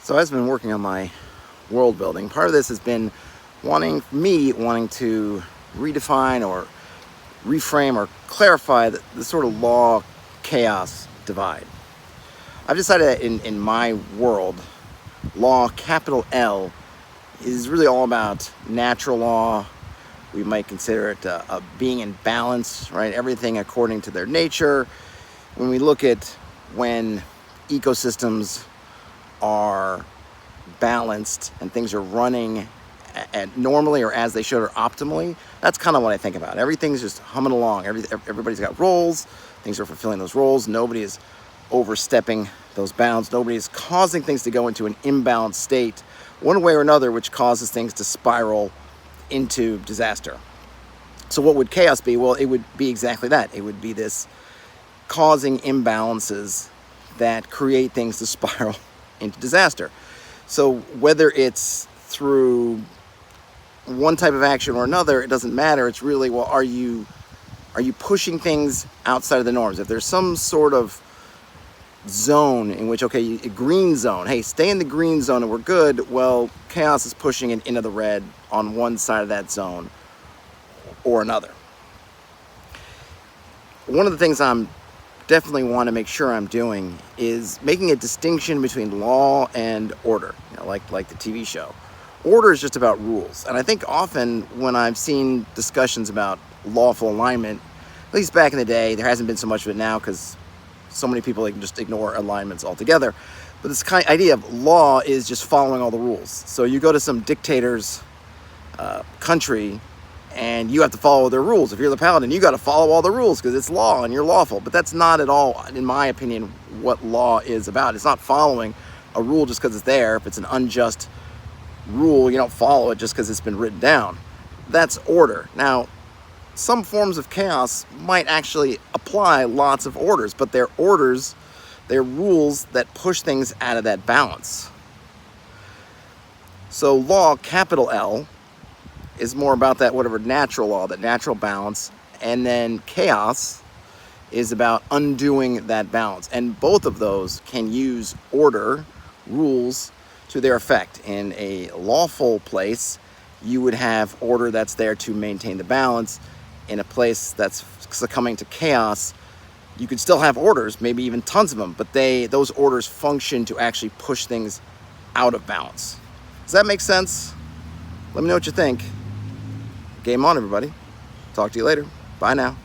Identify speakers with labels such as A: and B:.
A: So I've been working on my world building. Part of this has been wanting to redefine or reframe or clarify the sort of law chaos divide. I've decided that in my world, law, capital L, is really all about natural law. We might consider it a being in balance, right? Everything according to their nature. When we look at when ecosystems are balanced and things are running at normally or as they should or optimally, that's kind of what I think about. Everything's just humming along. Everybody's got roles. Things are fulfilling those roles. Nobody is overstepping those bounds. Nobody is causing things to go into an imbalanced state one way or another, which causes things to spiral into disaster. So what would chaos be? Well, it would be exactly that. It would be this causing imbalances that create things to spiral into disaster. So whether it's through one type of action or another, it doesn't matter. It's really, well, are you pushing things outside of the norms? If there's some sort of zone in which, okay, a green zone, hey, stay in the green zone and we're good, well, chaos is pushing it into the red on one side of that zone or another. One of the things I'm definitely want to make sure I'm doing is making a distinction between law and order, like the TV show. Order is just about rules, and I think often when I've seen discussions about lawful alignment, at least back in the day, there hasn't been so much of it now because so many people, they can just ignore alignments altogether. But this kind of idea of law is just following all the rules. So you go to some dictator's country and you have to follow their rules. If you're the paladin, you got to follow all the rules because it's law and you're lawful. But that's not at all, in my opinion, what law is about. It's not following a rule just because it's there. If it's an unjust rule, you don't follow it just because it's been written down. That's order. Now, some forms of chaos might actually apply lots of orders, but they're orders, they're rules that push things out of that balance. So law, capital L, is more about that whatever natural law, that natural balance, and then chaos is about undoing that balance. And both of those can use order, rules, to their effect. In a lawful place, you would have order that's there to maintain the balance. In a place that's succumbing to chaos, you could still have orders, maybe even tons of them, but those orders function to actually push things out of balance. Does that make sense? Let me know what you think. Game on, everybody. Talk to you later. Bye now.